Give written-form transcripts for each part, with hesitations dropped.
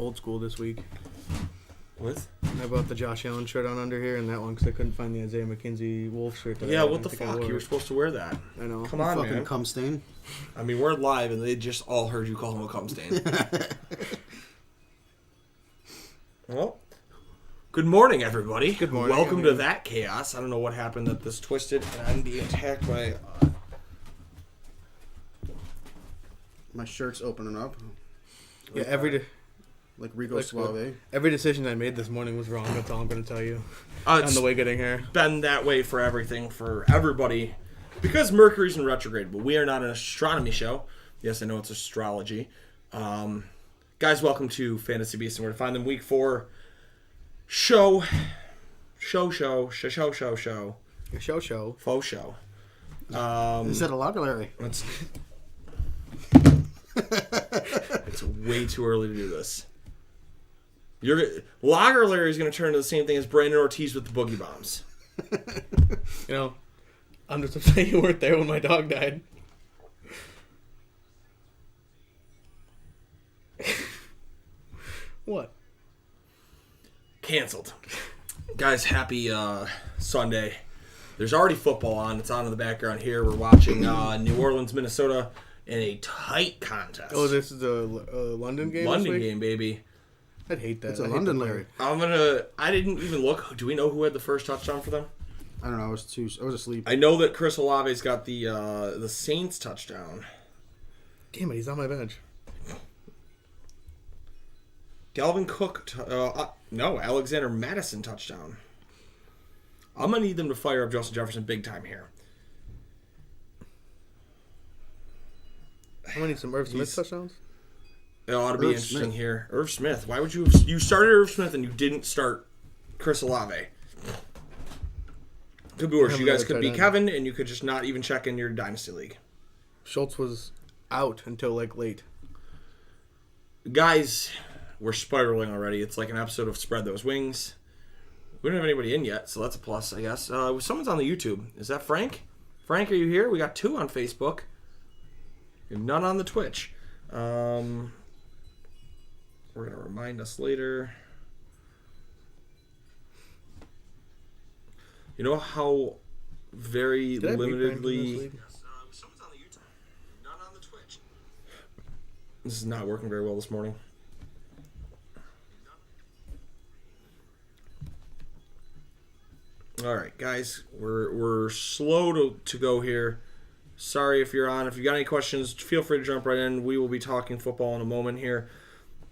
old school this week. What? I bought the Josh Allen shirt on under here and that one because I couldn't find the Isaiah McKenzie Wolf shirt. Yeah, what the fuck? You were supposed to wear that. I know. Come on, fucking man. cum stain. I mean, we're live, and they just all heard you call him a cum stain. Well, good morning, everybody. Good morning. Welcome to That Chaos. I don't know what happened that this twisted, and I'm being attacked by... My shirt's opening up. Yeah, Like Rico Suave. every decision I made this morning was wrong. That's all I'm going to tell you. It's On the way getting here. been that way for everything, for everybody. Because Mercury's in retrograde, but we are not an astronomy show. Yes, I know it's astrology. Guys, welcome to Fantasy Beasts, and we're to find them week 4 show. Faux show. Is that a log, Larry? It's way too early to do this. Lager Larry is going to turn into the same thing as Brandon Ortiz with the Boogie Bombs. You know, I'm just upset you weren't there when my dog died. What? Canceled. Guys, happy Sunday. There's already football on. It's on in the background here. We're watching New Orleans, Minnesota in a tight contest. Oh, this is a London game. London this week? game, baby. I'd hate that. It's a I hate London that. Larry. I didn't even look. Do we know who had the first touchdown for them? I don't know. I was asleep. I know that Chris Olave's got the Saints touchdown. Damn it, he's on my bench. Dalvin Cook, no, Alexander Madison touchdown. I'm going to need them to fire up Justin Jefferson big time here. I'm going to need some Irv Smith touchdowns. It ought to be Irv interesting Smith. here. Irv Smith. Why would you started Irv Smith and you didn't start Chris Olave? Could be worse. You guys could beat Kevin and you could just not even check in your Dynasty League. Schultz was out until like late. Guys, we're spiraling already. It's like an episode of Spread Those Wings. We don't have anybody in yet, so that's a plus, I guess. Someone's on the YouTube. Is that Frank? Frank, are you here? We got 2 on Facebook. And none on the Twitch. We're going to remind us later. You know how very Did I beat Frank in this limitedly... league? Someone's on the YouTube. None on the Twitch. This is not working very well this morning. All right, guys, we're slow to go here. Sorry if you're on. If you got any questions, feel free to jump right in. We will be talking football in a moment here,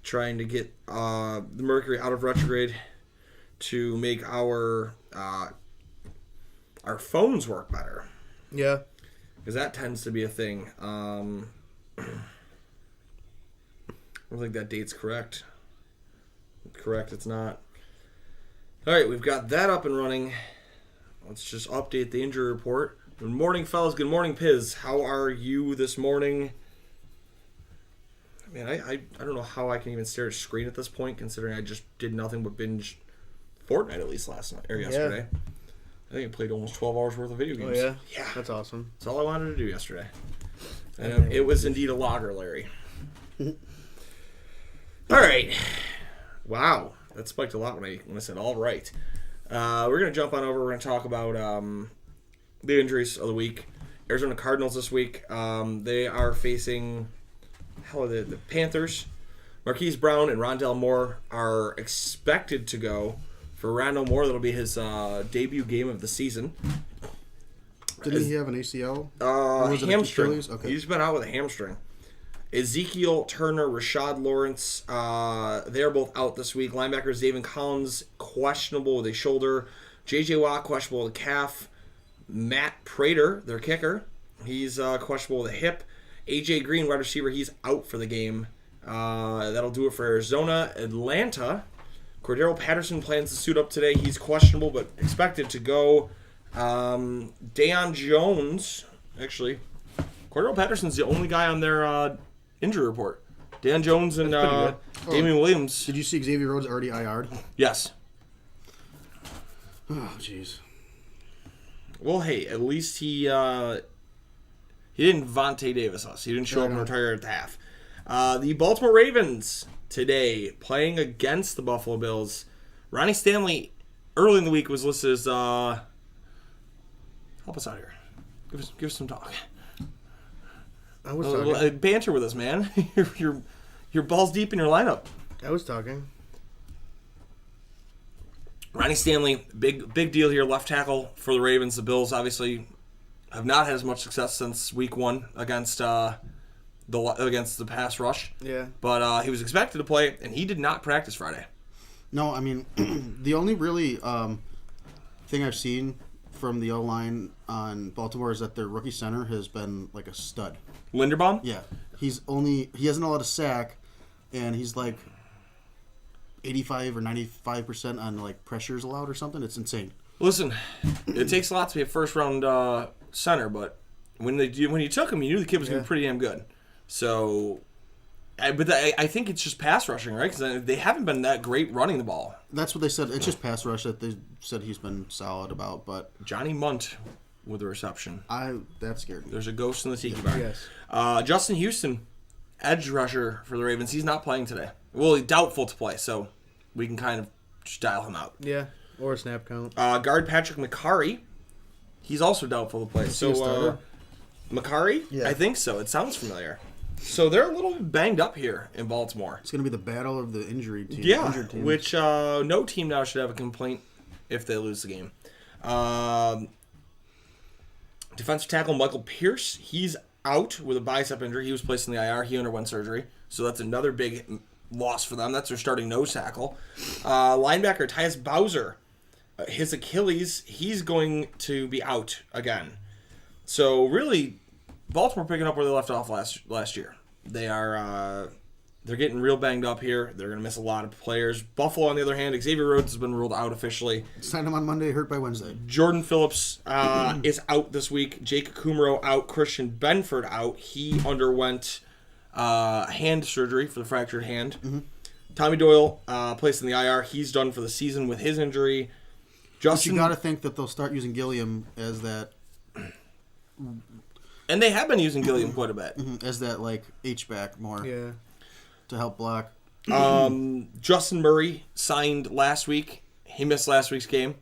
trying to get the Mercury out of retrograde to make our phones work better. Yeah. Because that tends to be a thing. I don't think that date's correct. Correct, it's not. All right, we've got that up and running. Let's just update the injury report. Good morning, fellas. Good morning, Piz. How are you this morning? I mean, I don't know how I can even stare at a screen at this point, considering I just did nothing but binge Fortnite at least last night or yesterday. Yeah. I think I played almost 12 hours worth of video games. Oh, yeah? Yeah. That's awesome. That's all I wanted to do yesterday. And it was indeed a lager, Larry. All right. Wow. That spiked a lot when I said all right. We're going to jump on over. We're going to talk about the injuries of the week. Arizona Cardinals this week. They are facing the Panthers. Marquise Brown and Rondell Moore are expected to go. For Rondell Moore, that'll be his debut game of the season. Didn't he have an ACL? Or was it Hamstring. Achilles? Okay. He's been out with a hamstring. Ezekiel Turner, Rashad Lawrence, they are both out this week. Linebackers David Collins, questionable with a shoulder. J.J. Watt, questionable with a calf. Matt Prater, their kicker, he's questionable with a hip. A.J. Green, wide receiver, he's out for the game. That'll do it for Arizona. Atlanta, Cordero Patterson plans to suit up today. He's questionable but expected to go. Deion Jones, actually, Cordero Patterson's the only guy on their injury report. Dan Jones and Damian Williams. Did you see Xavier Rhodes already IR'd? Yes. Oh, jeez. Well, hey, at least he didn't Vontae Davis us. He didn't show up and retire at the half. The Baltimore Ravens today playing against the Buffalo Bills. Ronnie Stanley early in the week was listed as help us out here. Give us some talk. I was talking. Banter with us, man. You're balls deep in your lineup. I was talking. Ronnie Stanley, big deal here, left tackle for the Ravens. The Bills obviously have not had as much success since week 1 against the pass rush. Yeah. But he was expected to play, and he did not practice Friday. No, I mean, the only really thing I've seen from the O-line on Baltimore is that their rookie center has been like a stud. Linderbaum? Yeah. He hasn't allowed a sack, and he's like 85 or 95% on like pressures allowed or something. It's insane. Listen, it takes a lot to be a first-round center, but when you took him, you knew the kid was going to be pretty damn good. So, I think it's just pass rushing, right? Because they haven't been that great running the ball. That's what they said. It's just pass rush that they said he's been solid about. But Johnny Munt with the reception. that scared me. There's a ghost in the tiki bar. Yes. Justin Houston, edge rusher for the Ravens. He's not playing today. Well, he's doubtful to play, so we can kind of just dial him out. Yeah. Or a snap count. Guard Patrick McCarry, he's also doubtful to play. So McCarry, Yeah. I think so. It sounds familiar. So they're a little banged up here in Baltimore. It's going to be the battle of the injured teams. Which no team now should have a complaint if they lose the game. Defensive tackle Michael Pierce, he's out with a bicep injury. He was placed in the IR. He underwent surgery. So that's another big loss for them. That's their starting nose tackle. Linebacker Tyus Bowser, his Achilles, he's going to be out again. So really, Baltimore picking up where they left off last year. They're getting real banged up here. They're going to miss a lot of players. Buffalo, on the other hand, Xavier Rhodes has been ruled out officially. Signed him on Monday, hurt by Wednesday. Jordan Phillips is out this week. Jake Kumro out. Christian Benford out. He underwent hand surgery for the fractured hand. Mm-hmm. Tommy Doyle placed in the IR. He's done for the season with his injury. But you got to think that they'll start using Gilliam as that. And they have been using Gilliam quite a bit. As that, like, H-back more. Yeah. To help block. Justin Murray signed last week. He missed last week's game.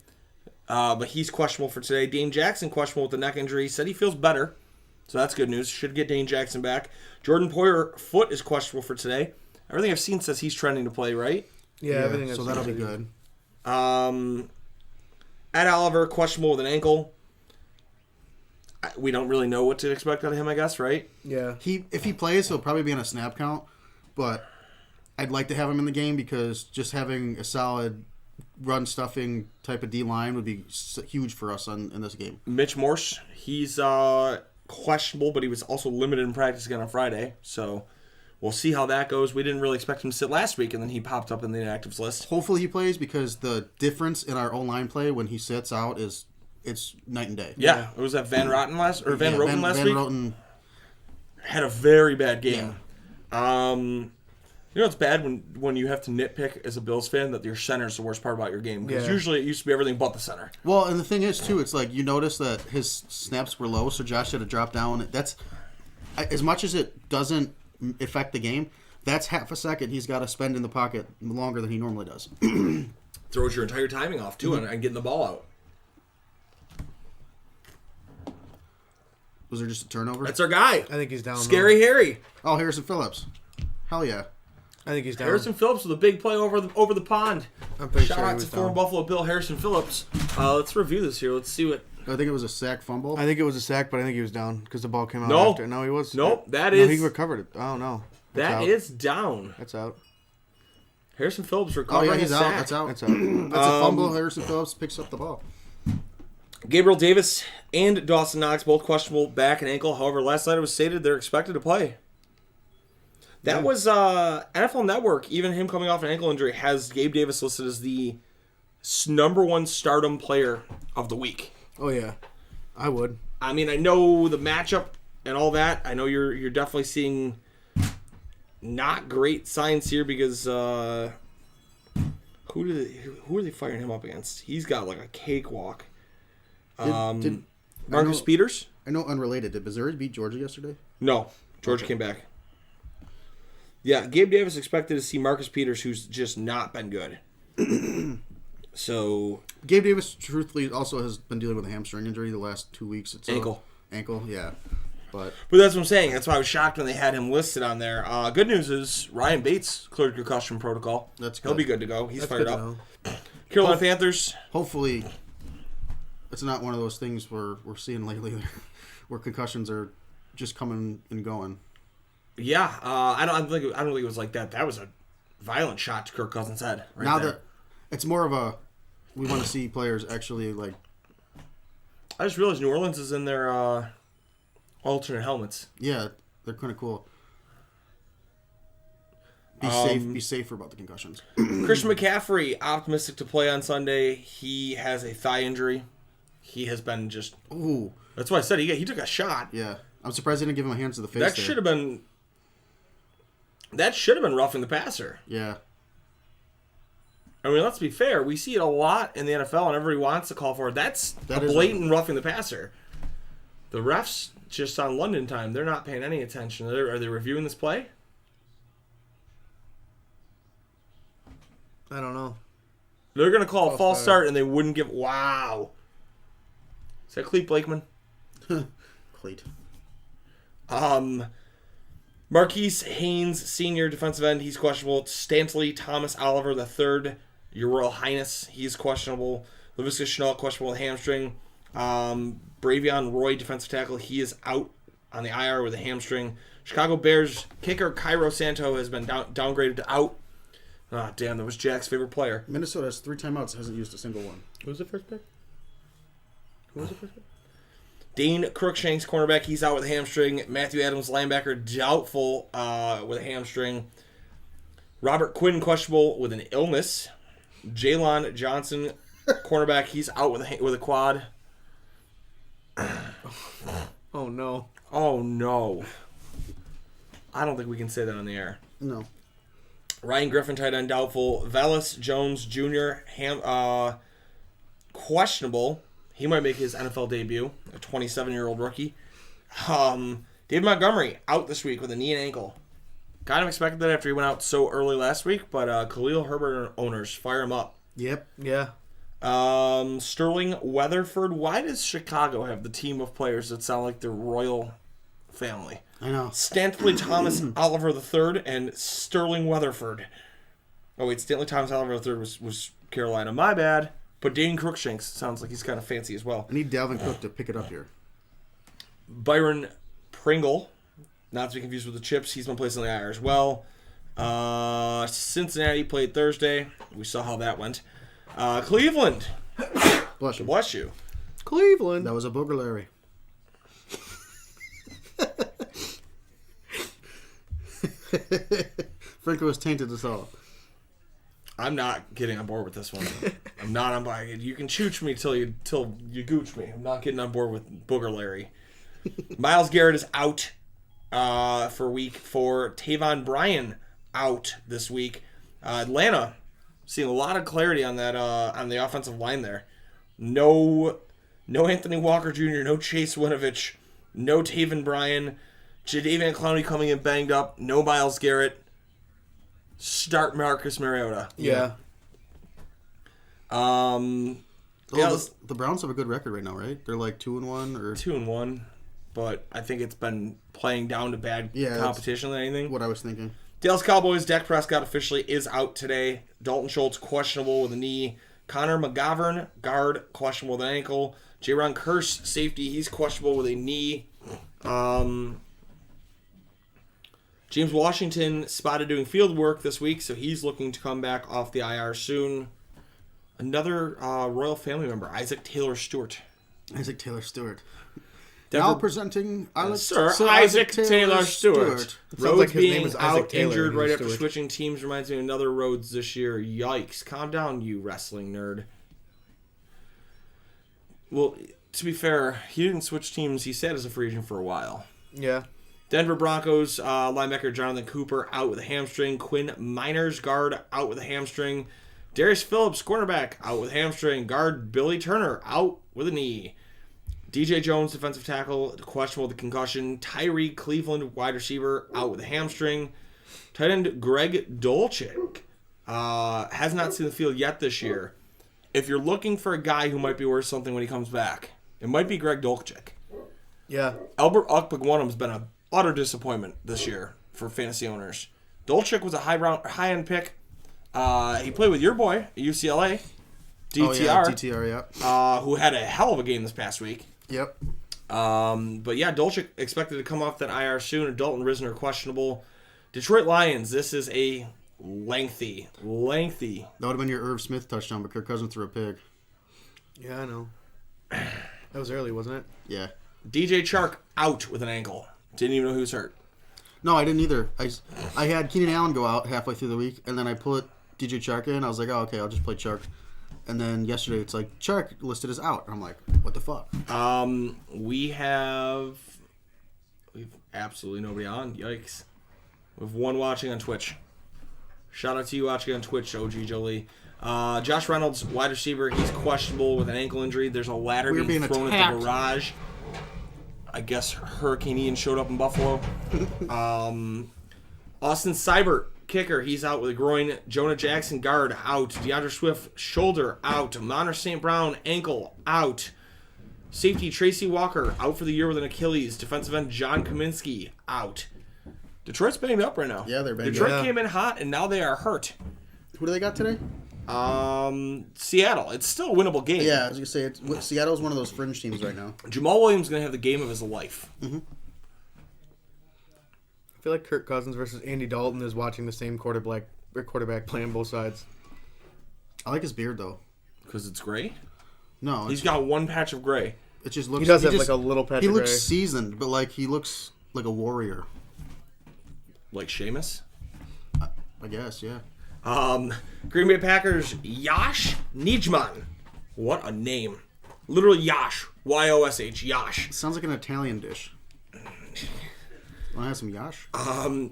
But he's questionable for today. Dane Jackson, questionable with the neck injury. Said he feels better. So that's good news. Should get Dane Jackson back. Jordan Poyer, foot is questionable for today. Everything I've seen says he's trending to play, right? Yeah, everything. So that'll be good. Ed Oliver, questionable with an ankle. We don't really know what to expect out of him, I guess, right? Yeah. If he plays, he'll probably be on a snap count. But I'd like to have him in the game because just having a solid run stuffing type of D-line would be huge for us in this game. Mitch Morse, he's questionable, but he was also limited in practice again on Friday. So we'll see how that goes. We didn't really expect him to sit last week, and then he popped up in the inactives list. Hopefully he plays because the difference in our O-line play when he sits out it's night and day. Yeah. It was that Van Roten last week? Van Roten had a very bad game. Yeah. You know it's bad when you have to nitpick as a Bills fan that your center is the worst part about your game. Because usually it used to be everything but the center. Well, and the thing is, too, it's like you notice that his snaps were low, so Josh had to drop down. That's as much as it doesn't affect the game, that's half a second he's got to spend in the pocket longer than he normally does. Throws your entire timing off, too, and getting the ball out. Was there just a turnover? That's our guy. I think he's down. Scary Harry. Oh, Harrison Phillips. Hell yeah. I think he's down. Harrison Phillips with a big play over the pond. I'm pretty Shout sure he out was to former down. Buffalo Bill Harrison Phillips. Let's review this here. Let's see what. I think it was a sack fumble. I think it was a sack, but I think he was down because the ball came out No. after. No, he was. Nope, that no, is- he recovered it. Oh, no. That is down. That's out. Harrison Phillips Oh, recovering yeah, he's a out. sack. That's out. That's out. That's a fumble. Harrison Phillips picks up the ball. Gabriel Davis and Dawson Knox both questionable back and ankle. However, last night it was stated they're expected to play. That was NFL Network. Even him coming off an ankle injury has Gabe Davis listed as the number one stardom player of the week. Oh, yeah. I would. I mean, I know the matchup and all that. I know you're definitely seeing not great signs here because who are they firing him up against? He's got like a cakewalk. Marcus Peters? I know unrelated. Did Missouri beat Georgia yesterday? No. Georgia came back. Yeah, Gabe Davis expected to see Marcus Peters, who's just not been good. So Gabe Davis, truthfully, also has been dealing with a hamstring injury the last 2 weeks. It's Ankle. Ankle, yeah. But that's what I'm saying. That's why I was shocked when they had him listed on there. Good news is Ryan Bates cleared concussion protocol. That's He'll good. be good to go. He's That's fired good to up. know. Carolina Panthers. hopefully, it's not one of those things where we're seeing lately where concussions are just coming and going. Yeah, I don't think it was like that. That was a violent shot to Kirk Cousins' head. Right Now there. that it's more of a, we want to see players actually like. I just realized New Orleans is in their alternate helmets. Yeah, they're kind of cool. Be safer about the concussions. Christian McCaffrey, optimistic to play on Sunday. He has a thigh injury. He has been just. Ooh, That's why I said he took a shot. yeah. I'm surprised they didn't give him a hand to the face. That there. should have been. That should have been roughing the passer. Yeah, I mean, let's be fair. We see it a lot in the NFL, and everybody wants to call for it. That is a blatant roughing the passer. The refs, just on London time, they're not paying any attention. Are they reviewing this play? I don't know. They're going to call a false start. start, and they wouldn't give... Wow. Is that Clete Blakeman? Cleat. Marquise Haynes, senior defensive end, he's questionable. Stanley Thomas Oliver III, Your Royal Highness, he's questionable. Laviska Shenault, questionable with hamstring. Bravion Roy, defensive tackle, he is out on the IR with a hamstring. Chicago Bears kicker Cairo Santo has been downgraded to out. Ah, damn, that was Jack's favorite player. Minnesota has 3 timeouts, hasn't used a single one. Who was the first pick? Dane Crookshanks, cornerback, he's out with a hamstring. Matthew Adams, linebacker, doubtful with a hamstring. Robert Quinn, questionable with an illness. Jalen Johnson, cornerback, he's out with a quad. Oh, no. Oh, no. I don't think we can say that on the air. No. Ryan Griffin, tight end, doubtful. Velus Jones Jr., questionable. He might make his NFL debut, a 27-year-old rookie. David Montgomery, out this week with a knee and ankle. Kind of expected that after he went out so early last week, but Khalil Herbert owners, fire him up. Yep. Yeah. Sterling Weatherford. Why does Chicago have the team of players that sound like the royal family? I know. Stanley Thomas Oliver III and Sterling Weatherford. Oh, wait, Stanley Thomas Oliver III was Carolina. My bad. But Dane Crookshanks sounds like he's kind of fancy as well. I need Dalvin Cook to pick it up here. Byron Pringle, not to be confused with the Chips. He's been placed on the IR as well. Cincinnati played Thursday. We saw how that went. Cleveland. Bless you. Bless you. Cleveland. That was a booger Larry. Franco has tainted us all. I'm not getting on board with this one. I'm not on board. You can chooch me till you gooch me. I'm not getting on board with Booger Larry. Myles Garrett is out for week 4. Tavon Bryan out this week. Atlanta seeing a lot of clarity on that on the offensive line there. No Anthony Walker Jr., no Chase Winovich, no Taven Bryan, Jadeveon Clowney coming in banged up, no Myles Garrett. Start Marcus Mariota. Yeah. Oh, Yeah, the Browns have a good record right now, right? They're like 2-1 or 2-1, but I think it's been playing down to bad competition than anything. what I was thinking. Dallas Cowboys, Dak Prescott officially is out today. Dalton Schultz questionable with a knee. Connor McGovern, guard, questionable with an ankle. Jaron Kearse, safety, he's questionable with a knee. James Washington spotted doing field work this week, so he's looking to come back off the IR soon. Another royal family member, Isaac Taylor Stewart. Isaac Taylor Stewart. Denver- Now presenting Sir Isaac Taylor Stewart. Sounds Rhodes like his being name is Isaac out Taylor injured and right he's after Stewart. switching teams reminds me of another Rhodes this year. Yikes. Calm down, you wrestling nerd. Well, to be fair, he didn't switch teams. He sat as a free agent for a while. Yeah. Denver Broncos linebacker Jonathan Cooper out with a hamstring. Quinn Miners, guard, out with a hamstring. Darius Phillips, cornerback, out with a hamstring. Guard Billy Turner out with a knee. DJ Jones, defensive tackle, questionable with a concussion. Tyree Cleveland, wide receiver, out with a hamstring. Tight end Greg Dulcich has not seen the field yet this year. If you're looking for a guy who might be worth something when he comes back, it might be Greg Dulcich. Yeah. Albert Okpagwanum's been an utter disappointment this year for fantasy owners. Dulcich was a high-end pick. He played with your boy at UCLA, DTR, Oh, yeah, DTR, yeah. who had a hell of a game this past week. Yep. But yeah, Dulcich expected to come off that IR soon. Dalton Risner questionable. Detroit Lions, this is a lengthy. That would have been your Irv Smith touchdown, but Kirk Cousins threw a pig. Yeah, I know. That was early, wasn't it? Yeah. DJ Chark out with an ankle. Didn't even know who was hurt. No, I didn't either. I had Keenan Allen go out halfway through the week, and then I put DJ Chark in. I was like, oh, okay, I'll just play Chark. And then yesterday, it's like, Chark listed as out. And I'm like, what the fuck? We've absolutely nobody on. Yikes. We have one watching on Twitch. Shout out to you watching on Twitch, OG Jolie. Josh Reynolds, wide receiver, he's questionable with an ankle injury. There's a ladder We're being being thrown attacked. at the garage. I guess Hurricane Ian showed up in Buffalo. Austin Seibert, kicker, he's out with a groin. Jonah Jackson, guard, out. DeAndre Swift, shoulder, out. Monter St. Brown, ankle, out. Safety Tracy Walker, out for the year with an Achilles. Defensive end John Kaminsky, out. Detroit's banged up right now. Yeah, they're banged Detroit up. came in hot, and now they are hurt. Who do they got today? Seattle. It's still a winnable game. Yeah, I was going to say, Seattle's one of those fringe teams right now. Jamal Williams is going to have the game of his life. I feel like Kirk Cousins versus Andy Dalton is watching the same quarterback playing both sides. I like his beard, though. Because it's gray? No, He's got one patch of gray. it just looks... He does have just- like a little patch He of looks gray. seasoned, but like he looks like a warrior. Like Sheamus. I guess, yeah. Green Bay Packers, Yash Nijman. What a name. Literally Yash. Y-O-S-H. Yash. Sounds like an Italian dish. Want to have some yash?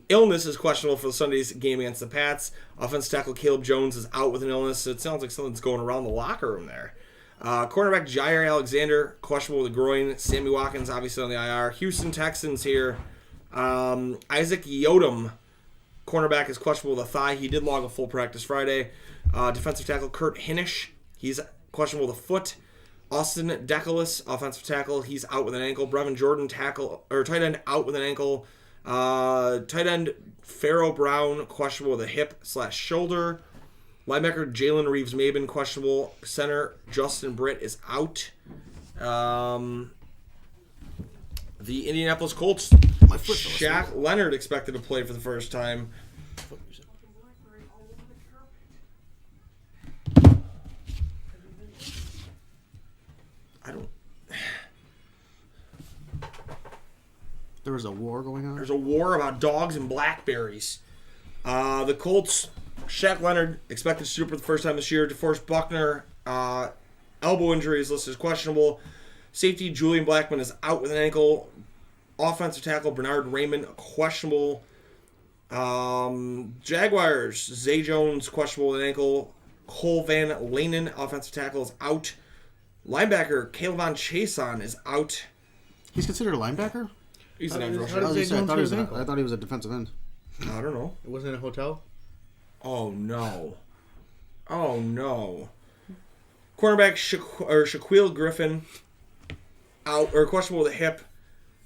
Illness is questionable for Sunday's game against the Pats. Offensive tackle Caleb Jones is out with an illness. So it sounds like something's going around the locker room there. Cornerback Jair Alexander, questionable with a groin. Sammy Watkins, obviously on the IR. Houston Texans here. Isaac Yodom, cornerback, is questionable with a thigh. He did log a full practice Friday. Defensive tackle Kurt Hinish, he's questionable with a foot. Austin Decalis, offensive tackle, he's out with an ankle. Brevin Jordan, tight end, out with an ankle. Tight end Pharaoh Brown, questionable with a hip/shoulder. Linebacker Jalen Reeves-Maben, questionable. Center Justin Britt is out. The Indianapolis Colts, My foot fell asleep. Shaq Leonard expected to play for the first time. I don't. There was a war going on. There's a war about dogs and blackberries. The Colts, Shaq Leonard expected to suit for the first time this year. DeForest Buckner, elbow injury is listed as questionable. Safety Julian Blackman is out with an ankle. Offensive tackle Bernard Raymond, questionable. Jaguars, Zay Jones, questionable with an ankle. Cole Van Lanen, offensive tackle, is out. Linebacker Calvin Chason is out. He's considered a linebacker? He's an edge How rusher. does Zay Jones get his ankle? I thought he was a defensive end. I don't know. It wasn't in a hotel? Oh no. Oh no. Cornerback Shaquille Griffin out or questionable with a hip.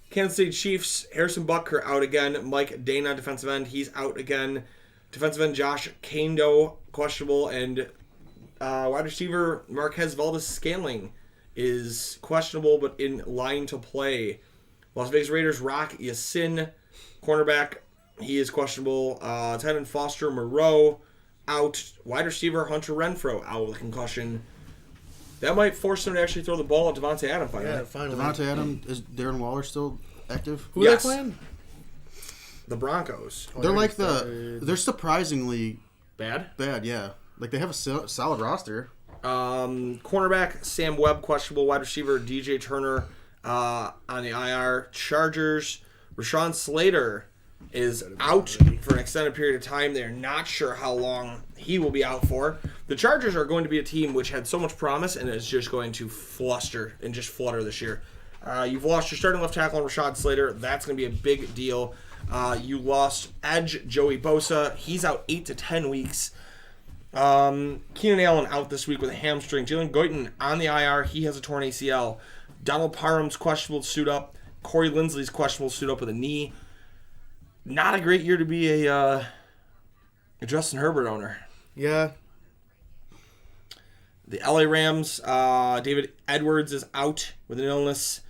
Kansas City Chiefs, Harrison Butker out again. Mike Dana, defensive end, he's out again. Defensive end Josh Kando, questionable, and wide receiver Marquez Valdez-Scantling is questionable but in line to play. Las Vegas Raiders Rock Yassin, cornerback, he is questionable. Tight end Foster Moreau out. Wide receiver Hunter Renfro out with a concussion. That might force him to actually throw the ball at Devontae Adams finally. Yeah, finally. Devontae Adams, is Darren Waller still active? Who Yes. are they playing? The Broncos. They're like started. they're surprisingly Bad. bad, yeah. Like they have a solid roster. Cornerback Sam Webb questionable. Wide receiver DJ Turner on the IR. Chargers Rashawn Slater is out for an extended period of time. They're not sure how long he will be out for. The Chargers are going to be a team which had so much promise and is just going to fluster and just flutter this year. You've lost your starting left tackle on Rashawn Slater. That's going to be a big deal. You lost edge Joey Bosa. He's out 8 to 10 weeks. Keenan Allen out this week with a hamstring. Jalen Goyton on the IR. He has a torn ACL. Donald Parham's questionable to suit up. Corey Linsley's questionable to suit up with a knee. Not a great year to be a Justin Herbert owner. Yeah. The LA Rams, David Edwards is out with an illness.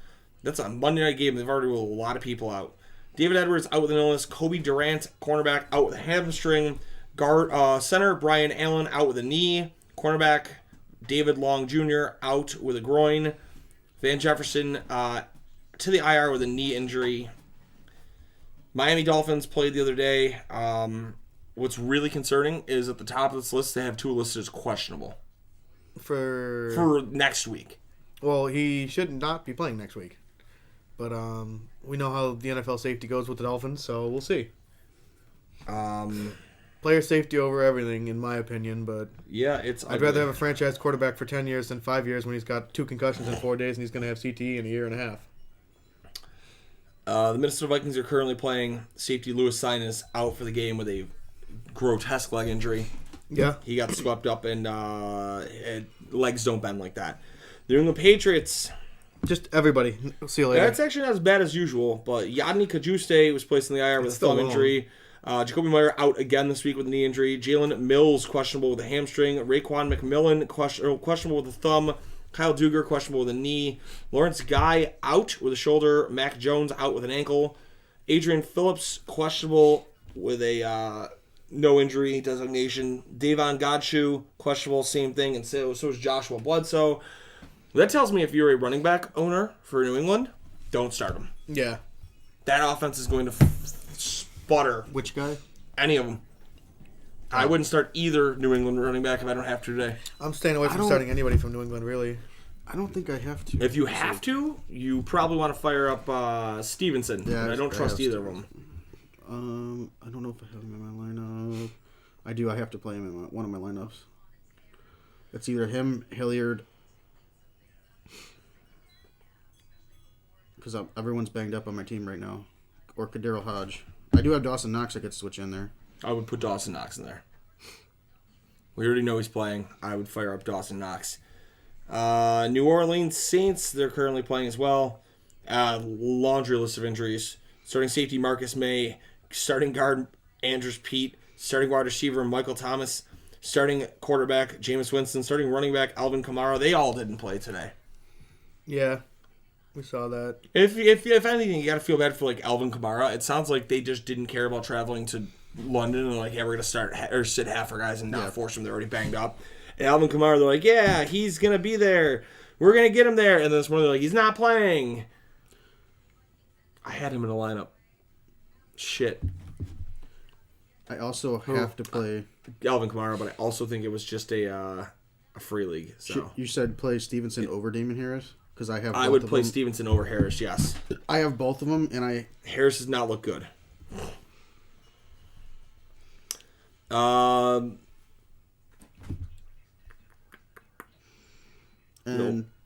That's a Monday night game. They've already ruled a lot of people out. David Edwards out with an illness. Kobe Durant, cornerback, out with a hamstring. Center Brian Allen out with a knee. Cornerback David Long Jr. out with a groin. Van Jefferson to the IR with a knee injury. Miami Dolphins played the other day. What's really concerning is at the top of this list, they have 2 listed as questionable for next week. Well, he should not be playing next week. But we know how the NFL safety goes with the Dolphins, so we'll see. Player safety over everything, in my opinion, but yeah, it's I'd rather have a franchise quarterback for 10 years than 5 years when he's got 2 concussions in 4 days and he's going to have CTE in a year and a half. The Minnesota Vikings are currently playing safety Louis Sinus out for the game with a grotesque leg injury. Yeah. He got swept up and legs don't bend like that. The New England Patriots... Just everybody. See you later. That's actually not as bad as usual, but Yadni Kajuste was placed in the IR with a thumb injury. Jacoby Meyer out again this week with a knee injury. Jalen Mills questionable with a hamstring. Raekwon McMillan questionable with a thumb. Kyle Duggar questionable with a knee. Lawrence Guy out with a shoulder. Mac Jones out with an ankle. Adrian Phillips questionable with a no injury designation. Davon Godchaux questionable, same thing, and so is Joshua Bledsoe. That tells me if you're a running back owner for New England, don't start him. Yeah. That offense is going to sputter. Which guy? Any of them. I wouldn't start either New England running back if I don't have to today. I'm staying away from starting anybody from New England, really. I don't think I have to. If you have to, you probably want to fire up Stevenson. Yeah, I don't trust either of them. I don't know if I have him in my lineup. I do. I have to play him in one of my lineups. It's either him, Hilliard, because everyone's banged up on my team right now, or Kadero Hodge. I do have Dawson Knox I could switch in there. I would put Dawson Knox in there. We already know he's playing. I would fire up Dawson Knox. New Orleans Saints, they're currently playing as well. Laundry list of injuries. Starting safety Marcus May. Starting guard Andrews Pete. Starting wide receiver Michael Thomas. Starting quarterback Jameis Winston. Starting running back Alvin Kamara. They all didn't play today. Yeah. We saw that. If anything, you got to feel bad for like Alvin Kamara. It sounds like they just didn't care about traveling to London and like, yeah, we're gonna start or sit half our guys and not force them. They're already banged up. And Alvin Kamara, they're like, yeah, he's gonna be there. We're gonna get him there. And then this morning they're like, he's not playing. I had him in the lineup. Shit. I also have to play Alvin Kamara, but I also think it was just a free league. So You said play Stevenson over Damon Harris? Because I have. I would play Stevenson over Harris. Yes. I have both of them, and Harris does not look good. And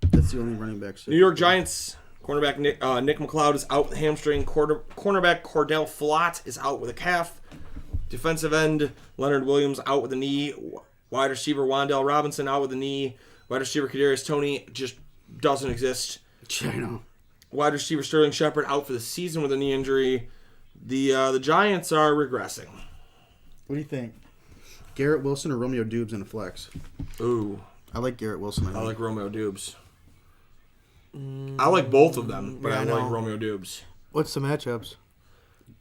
that's the only running back. New York Giants cornerback Nick McLeod is out with a hamstring. Cornerback Cordell Flott is out with a calf. Defensive end Leonard Williams out with a knee. Wide receiver Wan'Dale Robinson out with a knee. Wide receiver Kadarius Toney just doesn't exist. I know. Wide receiver Sterling Shepard out for the season with a knee injury. The Giants are regressing. What do you think? Garrett Wilson or Romeo Dubes in a flex? Ooh. I like Garrett Wilson. I like Romeo Dubes. I like both of them, but yeah, I I know. like Romeo Dubes. What's the matchups?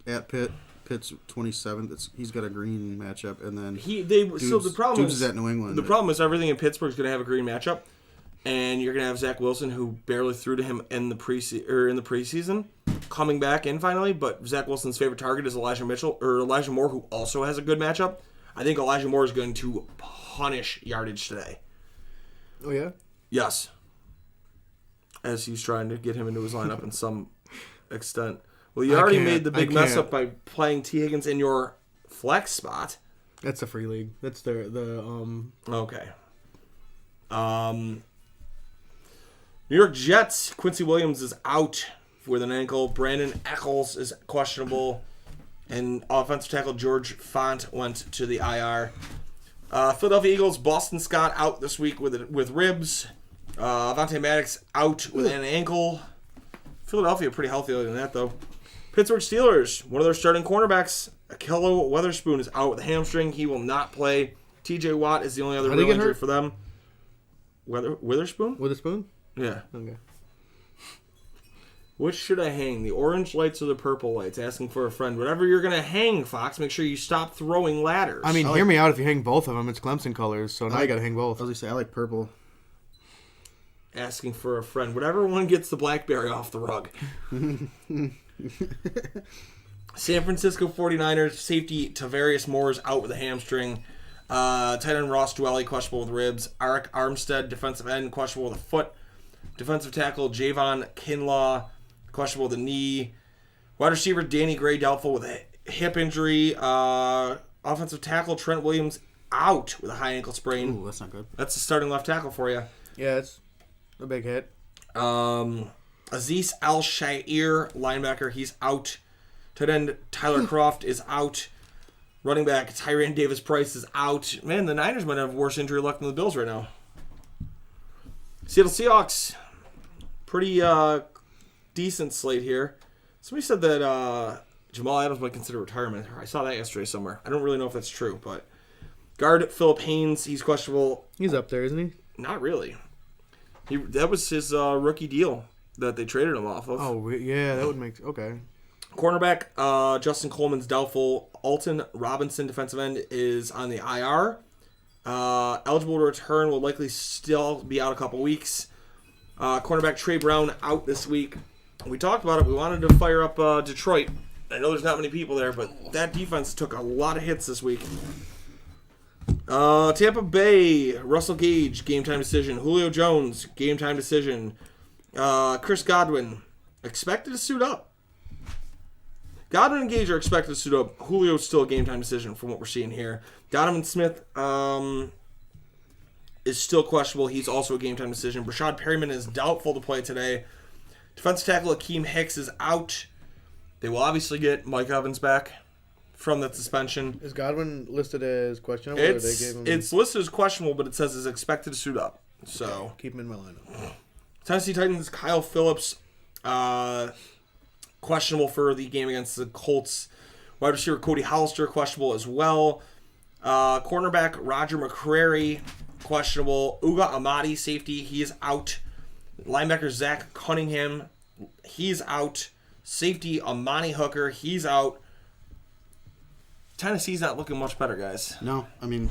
At Pitt. Pitt's 27th. He's got a green matchup, and then So the problem Dubes is at New England. The problem is everything in Pittsburgh is going to have a green matchup, and you're going to have Zach Wilson, who barely threw to him in the preseason, coming back in finally. But Zach Wilson's favorite target is Elijah Moore, who also has a good matchup. I think Elijah Moore is going to punish yardage today. Oh, yeah? Yes. As he's trying to get him into his lineup in some extent. Well, you already made the big mess up by playing T. Higgins in your flex spot. That's a free league. That's the Okay. New York Jets. Quincy Williams is out with an ankle. Brandon Eccles is questionable. And offensive tackle George Font went to the IR. Philadelphia Eagles, Boston Scott out this week with ribs. Avonte Maddox out with an ankle. Philadelphia pretty healthy other than that, though. Pittsburgh Steelers, one of their starting cornerbacks, Ahkello Witherspoon, is out with a hamstring. He will not play. TJ Watt is the only other real injury for them. Witherspoon? With a spoon? Yeah. Okay. Which should I hang? The orange lights or the purple lights? Asking for a friend. Whatever you're going to hang, Fox, make sure you stop throwing ladders. I mean, hear me out. If you hang both of them, it's Clemson colors, so now you got to hang both. I was going to say, I like purple. Asking for a friend. Whatever one gets the BlackBerry off the rug. San Francisco 49ers, safety Tavarius Moore is out with a hamstring. Tight end Ross Dwelly, questionable with ribs. Arik Armstead, defensive end, questionable with a foot. Defensive tackle Javon Kinlaw, questionable with a knee. Wide receiver Danny Gray, doubtful with a hip injury. Offensive tackle Trent Williams out with a high ankle sprain. Ooh, that's not good. That's the starting left tackle for you. Yeah, it's a big hit. Azeez Al-Shaair, linebacker, he's out. Tight end Tyler Croft is out. Running back Tyrann Davis-Price is out. Man, the Niners might have worse injury luck than the Bills right now. Seattle Seahawks, pretty decent slate here. Somebody said that Jamal Adams might consider retirement. I saw that yesterday somewhere. I don't really know if that's true, but guard Philip Haynes, he's questionable. He's up there, isn't he? Not really. That was his rookie deal that they traded him off of. Oh, yeah, that would make... Okay. Cornerback, Justin Coleman's doubtful. Alton Robinson, defensive end, is on the IR. Eligible to return, will likely still be out a couple weeks. Cornerback Trey Brown out this week. We talked about it. We wanted to fire up Detroit. I know there's not many people there, but that defense took a lot of hits this week. Tampa Bay, Russell Gage, game time decision. Julio Jones, game time decision. Chris Godwin, expected to suit up. Godwin and Gage are expected to suit up. Julio's still a game time decision from what we're seeing here. Donovan Smith is still questionable. He's also a game time decision. Rashad Perryman is doubtful to play today. Defensive tackle Akeem Hicks is out. They will obviously get Mike Evans back from that suspension. Is Godwin listed as questionable? It's listed as questionable, but it says is expected to suit up. So keep him in my lineup. Tennessee Titans Kyle Phillips, questionable for the game against the Colts. Wide receiver Cody Hollister, questionable as well. Cornerback Roger McCreary, questionable. Uga Amadi, safety, he is out. Linebacker Zach Cunningham, he's out. Safety Amani Hooker, he's out. Tennessee's not looking much better, guys. No, I mean,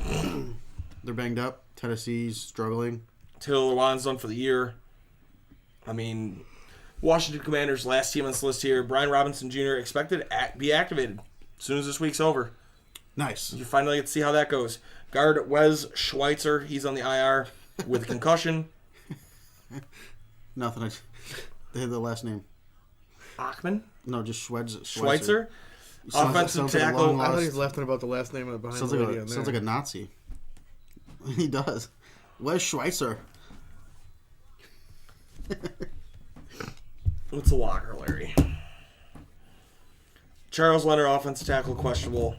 they're banged up. Tennessee's struggling. Taylor Lewan's done for the year. I mean, Washington Commanders, last team on this list here. Brian Robinson Jr. expected to be activated as soon as this week's over. Nice. You finally get to see how that goes. Guard Wes Schweitzer, he's on the IR with a concussion. Nothing. They have the last name. Achman? No, just Schweitzer? Offensive tackle. I thought he was laughing about the last name behind the lady on there. Sounds like a Nazi. He does. Wes Schweitzer. What's a locker, Larry? Charles Leonard, offensive tackle, questionable.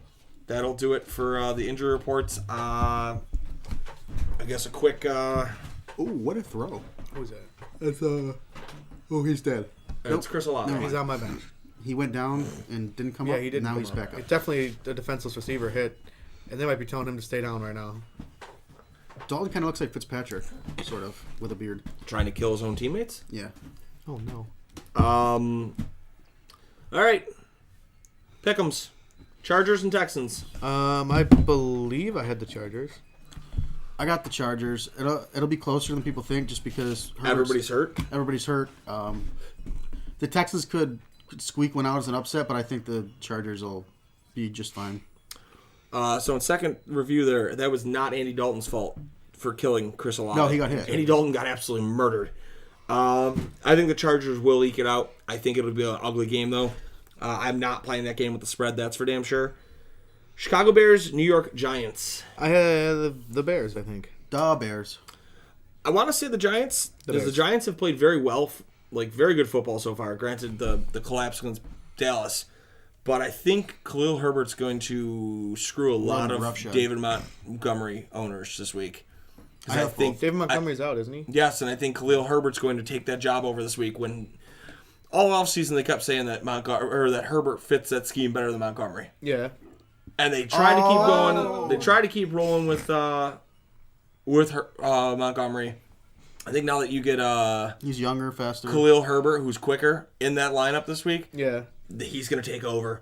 That'll do it for the injury reports. I guess a quick... Ooh, what a throw. Who's that? It's, he's dead. It's Chris Olave. No, he's on my bench. He went down and didn't come up. Yeah, he didn't. Now he's back up. It's definitely a defenseless receiver hit, and they might be telling him to stay down right now. Dalton kind of looks like Fitzpatrick, sort of, with a beard. Trying to kill his own teammates? Yeah. Oh, no. All right. Pick'ems. Chargers and Texans. I believe I had the Chargers. I got the Chargers. It'll be closer than people think just because... Everybody's hurt? Everybody's hurt. The Texans could squeak one out as an upset, but I think the Chargers will be just fine. So in second review there, that was not Andy Dalton's fault for killing Chris Olave. No, he got hit. Andy Dalton got absolutely murdered. I think the Chargers will eke it out. I think it'll be an ugly game, though. I'm not playing that game with the spread, that's for damn sure. Chicago Bears, New York Giants. I had the Bears, I think. The Bears. I want to say the Giants, because the Giants have played very well, like very good football so far. Granted, the collapse against Dallas. But I think Khalil Herbert's going to screw a lot of roughshod. David Montgomery owners this week. 'Cause I think David Montgomery's out, isn't he? yes, and I think Khalil Herbert's going to take that job over this week. When all offseason they kept saying that that Herbert fits that scheme better than Montgomery, Yeah. and they tried to keep going. They tried to keep rolling with Montgomery. I think now that you get He's younger, faster. Khalil Herbert, who's quicker in that lineup this week, Yeah. he's going to take over.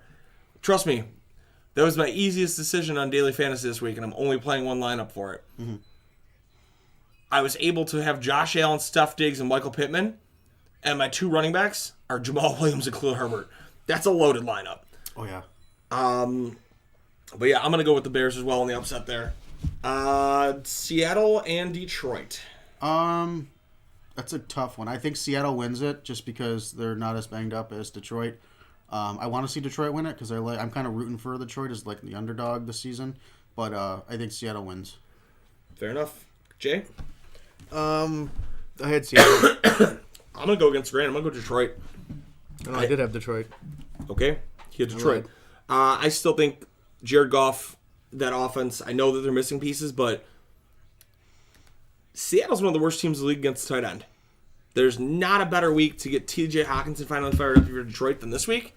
Trust me, that was my easiest decision on Daily Fantasy this week, and I'm only playing one lineup for it. Mm-hmm. I was able to have Josh Allen, Steph Diggs, and Michael Pittman, and my 2 running backs are Jamal Williams and Khalil Herbert. That's a loaded lineup. Oh yeah. But yeah, I'm going to go with the Bears as well in the upset there. Seattle and Detroit. That's a tough one. I think Seattle wins it just because they're not as banged up as Detroit. I want to see Detroit win it because I'm kind of rooting for Detroit as like the underdog this season, but I think Seattle wins. Fair enough. Jay? I had Seattle. I'm going to go against Grant. I'm going to go Detroit. No, I did have Detroit. Okay? He had Detroit. I still think Jared Goff, that offense, I know that they're missing pieces, but Seattle's one of the worst teams in the league against the tight end. There's not a better week to get TJ Hawkinson finally fired up for Detroit than this week.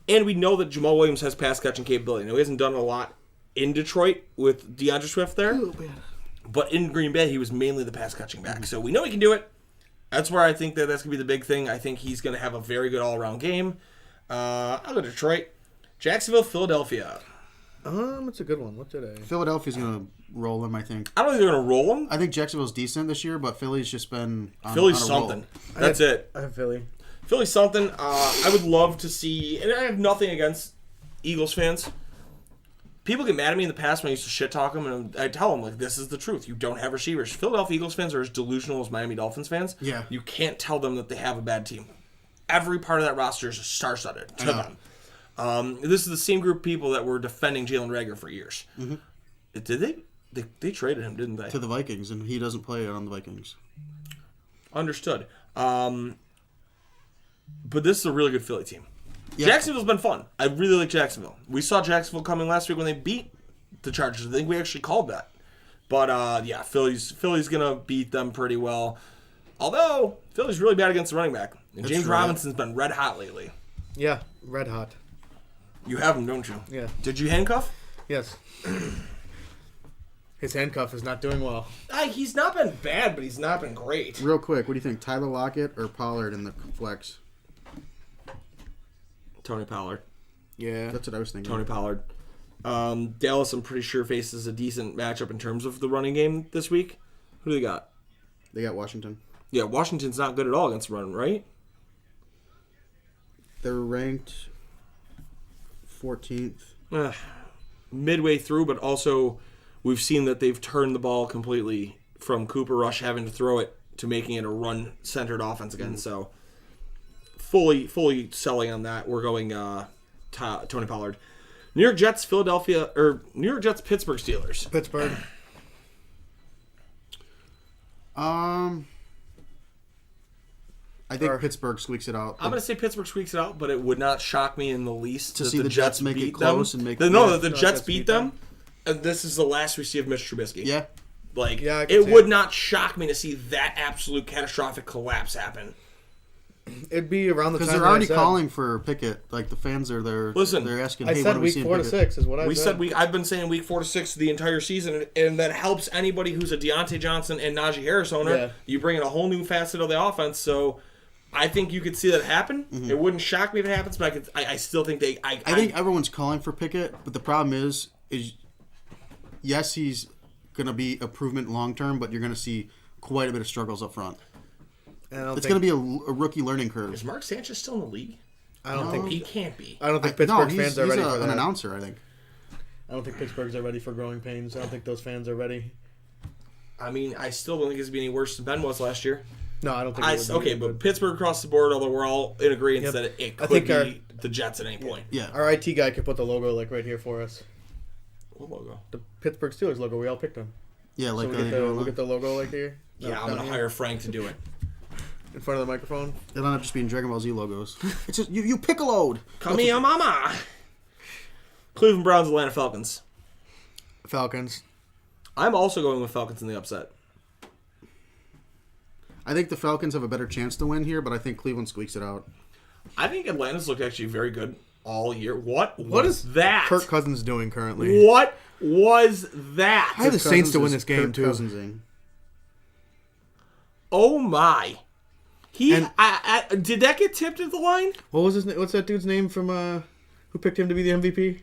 And we know that Jamal Williams has pass catching capability. Now, he hasn't done a lot in Detroit with DeAndre Swift there. But in Green Bay, he was mainly the pass catching back. So we know he can do it. That's where I think that's going to be the big thing. I think he's going to have a very good all-around game. I'll go Detroit. Jacksonville, Philadelphia. It's a good one. What today? Philadelphia's gonna roll him, I think. I don't think they're going to roll him. I think Jacksonville's decent this year, but Philly's just been Philly's on a roll. something. That's it. I have Philly. Philly's something. I would love to see, and I have nothing against Eagles fans. People get mad at me in the past when I used to shit talk them, and I tell them, like, this is the truth. You don't have receivers. Philadelphia Eagles fans are as delusional as Miami Dolphins fans. Yeah. You can't tell them that they have a bad team. Every part of that roster is star-studded to them. This is the same group of people that were defending Jalen Reagor for years. Mm-hmm. Did they traded him, didn't they? To the Vikings, and he doesn't play on the Vikings. Understood. But this is a really good Philly team. Yeah. Jacksonville's been fun. I really like Jacksonville. We saw Jacksonville coming last week when they beat the Chargers. I think we actually called that. But, yeah, Philly's going to beat them pretty well. Although, Philly's really bad against the running back. And James Robinson's been red hot lately. Yeah, red hot. You have him, don't you? Yeah. Did you handcuff? Yes. His handcuff is not doing well. He's not been bad, but he's not been great. Real quick, what do you think? Tyler Lockett or Pollard in the flex? Tony Pollard. Yeah. That's what I was thinking. Tony Pollard. Dallas, I'm pretty sure, faces a decent matchup in terms of the running game this week. Who do they got? They got Washington. Yeah, Washington's not good at all against the run, right? They're ranked 14th. Midway through, but also we've seen that they've turned the ball completely from Cooper Rush having to throw it to making it a run-centered offense again. So fully selling on that. We're going Tony Pollard. New York Jets, Pittsburgh Steelers. Pittsburgh. I think Pittsburgh squeaks it out. I'm going to say Pittsburgh squeaks it out, but it would not shock me in the least To that see the Jets make it beat close them. and make the Jets beat them. And this is the last we see of Mr. Trubisky. Yeah. Like, Yeah, I can it see would it. not shock me to see that absolute catastrophic collapse happen. It'd be around the time Because they're that I already said. calling for Pickett. Like, the fans are there. Listen, they're asking, I hey, what said are we week seeing 4 to Pickett? 6 is what I said. I've been saying week 4 to 6 the entire season, and that helps anybody who's a Deontay Johnson and Najee Harris owner. Yeah. You bring in a whole new facet of the offense, so I think you could see that happen. Mm-hmm. It wouldn't shock me if it happens, but I still think I think everyone's calling for Pickett, but the problem is yes, he's going to be improvement long term, but you're going to see quite a bit of struggles up front. It's going to be a rookie learning curve. Is Mark Sanchez still in the league? I don't think He can't be. I don't think Pittsburgh he's fans are ready for an that. announcer, I think. I don't think Pittsburghs are ready for growing pains. I don't think those fans are ready. I mean, I still don't think it's be any worse than Ben was last year. No, I don't think. It would be But good. Pittsburgh across the board, although we're all in agreement Yep. that it I could think be the Jets at any point. Yeah. Our IT guy could put the logo like right here for us. What logo? The Pittsburgh Steelers logo. We all picked them. Yeah, like So we'll get the logo like here. No, Yeah, I'm down going to here, hire Frank to do it. in front of the microphone. It'll end up just being Dragon Ball Z logos. It's just, you pick a load. Come here, mama! Cleveland Browns, Atlanta Falcons. Falcons. I'm also going with Falcons in the upset. I think the Falcons have a better chance to win here, but I think Cleveland squeaks it out. I think Atlanta's looked actually very good all year. What is that? Kirk Cousins doing currently? What was that? I have the Saints to win is this game Kirk too. Cousinsing. Oh my! And- Did that get tipped at the line? What was his? What's that dude's name from? Who picked him to be the MVP?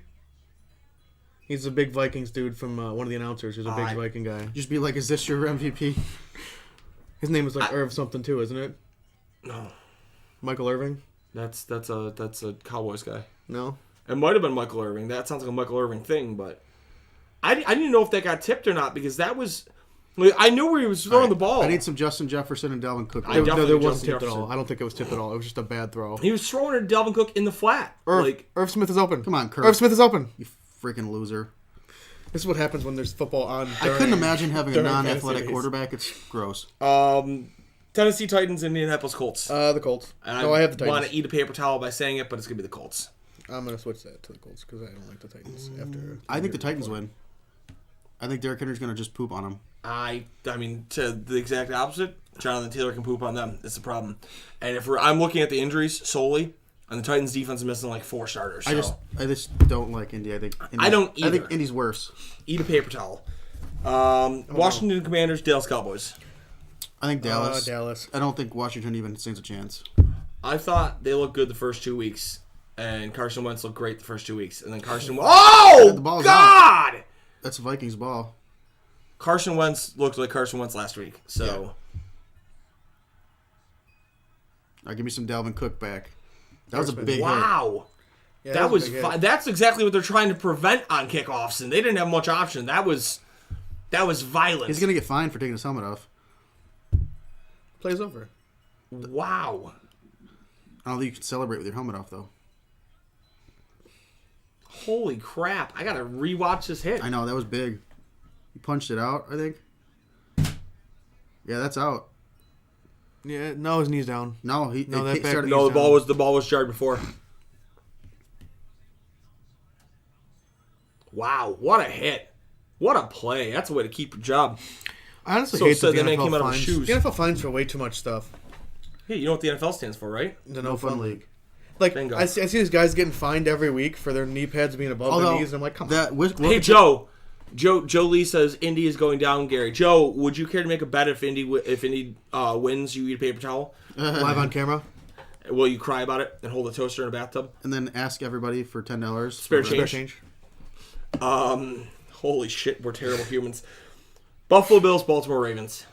He's a big Vikings dude from one of the announcers. Who's a big Viking guy. Just be like, is this your MVP? His name is like Irv something too, isn't it? No, Michael Irving. that's a Cowboys guy. No. It might have been Michael Irving. That sounds like a Michael Irving thing, but I didn't know if that got tipped or not because that was. I knew where he was throwing the ball. I need some Justin Jefferson and Dalvin Cook. I No, definitely there wasn't Justin tipped at Jefferson. all. I don't think it was tipped at all. It was just a bad throw. He was throwing it at Dalvin Cook in the flat. Irv Smith is open. Come on, Kirk. Irv Smith is open. You freaking loser. This is what happens when there's football on. I couldn't imagine having a during non-athletic fantasy days. quarterback. It's gross. Tennessee Titans, Indianapolis Colts. The Colts. And No, I have the want Titans. to eat a paper towel by saying it, but it's gonna be the Colts. I'm gonna switch that to the Colts because I don't like the Titans. After I think the Titans win. I think Derrick Henry's going to just poop on them. I mean, to the exact opposite. Jonathan Taylor can poop on them. It's the problem. And I'm looking at the injuries solely, and the Titans defense is missing like 4 starters. So I just don't like Indy. I think I don't I think either. Indy's worse. eat a paper towel. Washington Commanders, Dallas Cowboys. I think Dallas. Dallas. I don't think Washington even stands a chance. I thought they looked good the first 2 weeks, and Carson Wentz looked great the first 2 weeks, and then Oh The ball's God! That's a Vikings ball. Carson Wentz looked like Carson Wentz last week. So All right, give me some Dalvin Cook back. That was a big hit. wow. Yeah, That was a big hit. that's exactly what they're trying to prevent on kickoffs, and they didn't have much option. That was violent. He's going to get fined for taking his helmet off. Plays over. Wow. I don't think you can celebrate with your helmet off, though. Holy crap. I got to rewatch this hit. I know, that was big. He punched it out, I think. Yeah, that's out. Yeah, no, his knee's down. No, he No, it that back started- knee- No, the ball was jarred before. Wow, what a hit. What a play. That's a way to keep your job. I honestly So hate that the the man NFL came out of his fines. shoes. The NFL fines for way too much stuff. Hey, you know what the NFL stands for, right? The No Fun League. Like, Bingo. I see these guys getting fined every week for their knee pads being above Although, their knees, and I'm like, come on. that, Hey, Joe Lee says Indy is going down, Gary. Joe, would you care to make a bet if Indy wins, you eat a paper towel? Live on camera. Will you cry about it and hold a toaster in a bathtub? and then ask everybody for $10. Spare for- change. Spare change. Holy shit, we're terrible humans. Buffalo Bills, Baltimore Ravens.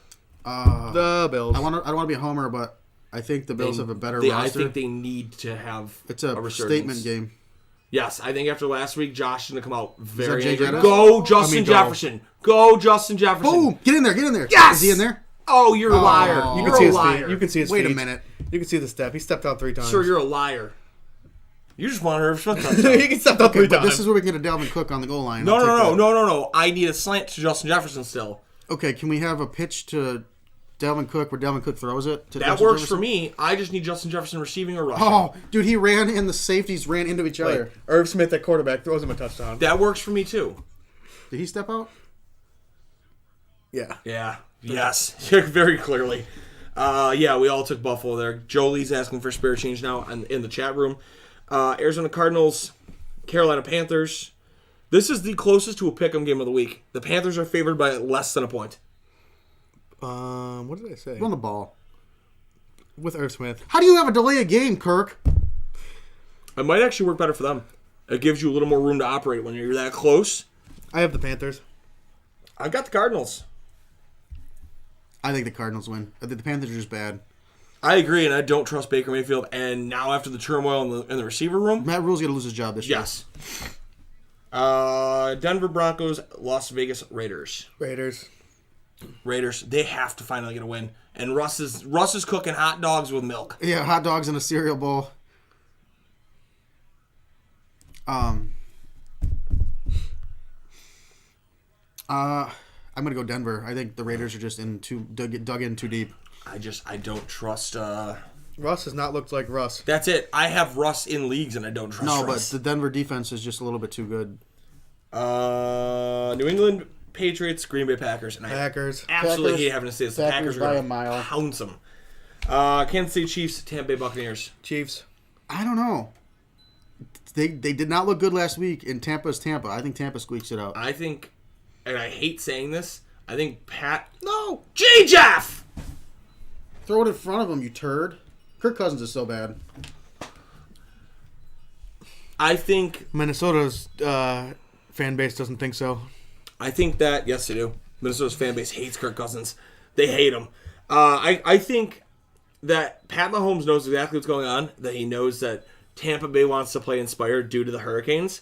The Bills. I don't want to be a homer, but I think the Bills have a better I roster. think they need to have It's a resurgence. statement game. Yes, I think after last week, Josh is going to come out very Jay angry. Jettis? Go, Justin go. Jefferson. Go, Justin Jefferson. Boom! Get in there! Yes! Is he in there? Oh, you're a liar. Oh. You You're can see a his liar. feet. You can see his Wait a feet. minute. You can see the step. He stepped out 3 times. Sir, you're a liar. You just want Irv Smith. he stepped out 3 But times. this is where we can get a Dalvin Cook on the goal line. No. I'll take that. No. I need a slant to Justin Jefferson still. Okay, can we have a pitch to Dalvin Cook where Dalvin Cook throws it? To That Justin works Jefferson? for me. I just need Justin Jefferson receiving or rushing. Oh, dude, he ran and the safeties ran into each other. Irv Smith at quarterback throws him a touchdown. That works for me too. Did he step out? Yeah. Yeah. Yes. Very clearly. Yeah, we all took Buffalo there. Jolie's asking for spare change now in the chat room. Arizona Cardinals, Carolina Panthers. This is the closest to a pick'em game of the week. The Panthers are favored by less than a point. What did I say? On the ball. With Irv Smith. How do you have a delay a game, Kirk? It might actually work better for them. It gives you a little more room to operate when you're that close. I have the Panthers. I've got the Cardinals. I think the Cardinals win. I think the Panthers are just bad. I agree, and I don't trust Baker Mayfield. And now after the turmoil in the receiver room, Matt Rule's going to lose his job this year. yes. Denver Broncos, Las Vegas Raiders. Raiders. Raiders, they have to finally get a win. And Russ is cooking hot dogs with milk. Yeah, hot dogs in a cereal bowl. I'm gonna go Denver. I think the Raiders are just dug in too deep. I don't trust Russ has not looked like Russ. That's it. I have Russ in leagues and I don't trust No, Russ. but the Denver defense is just a little bit too good. New England Patriots, Green Bay Packers, and I Packers. absolutely Packers- hate having to say this. The Packers Packers are by going a mile. to pounce them. Kansas City Chiefs, Tampa Bay Buccaneers. Chiefs. I don't know. They did not look good last week, and Tampa's Tampa. I think Tampa squeaks it out. I think, and I hate saying this, I think No. Jeff! Throw it in front of him, you turd. Kirk Cousins is so bad. I think Minnesota's fan base doesn't think so. that, yes, they do. Minnesota's fan base hates Kirk Cousins. They hate him. I think that Pat Mahomes knows exactly what's going on, that he knows that Tampa Bay wants to play inspired due to the Hurricanes.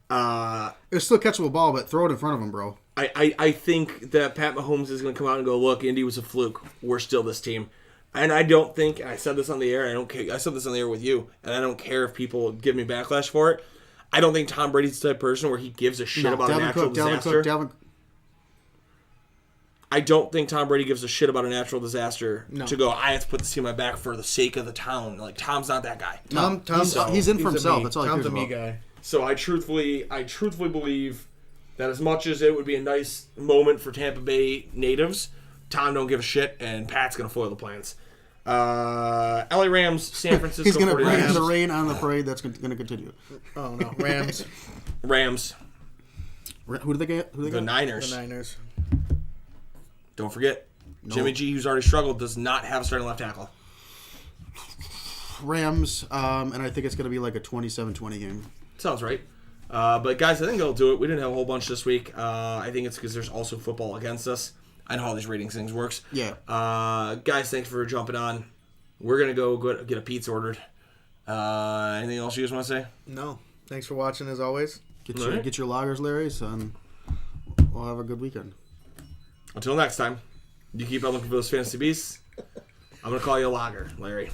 It's still a catchable ball, but throw it in front of him, bro. I think that Pat Mahomes is going to come out and go, look, Indy was a fluke. We're still this team. And I don't think, and I said this on the air, I said this on the air with you, and I don't care if people give me backlash for it. I don't think Tom Brady's the type of person where he gives a shit about a natural disaster. I don't think Tom Brady gives a shit about a natural disaster to go, I have to put this team on my back for the sake of the town. Like, Tom's not that guy. He's in for himself. Me. That's all he Tom's cares a me about. guy. So I truthfully believe that as much as it would be a nice moment for Tampa Bay natives, Tom don't give a shit, and Pat's going to foil the plans. LA Rams, San Francisco He's going to 49ers. bring the rain on the parade. That's going to continue. Oh, no. Rams. Rams, Who do they get? the Niners. The Niners. Don't forget, Jimmy G, who's already struggled, does not have a starting left tackle. Rams, and I think it's going to be like a 27-20 game. Sounds right. But guys, I think they'll do it. We didn't have a whole bunch this week. I think it's because there's also football against us. I know how these ratings things works. Yeah. Guys, thanks for jumping on. We're gonna go get a pizza ordered. Anything else you guys want to say? No. Thanks for watching, as always. Get Alright. your loggers, Larry, and we'll have a good weekend. Until next time, you keep on looking for those fantasy beasts. I'm gonna call you a logger, Larry.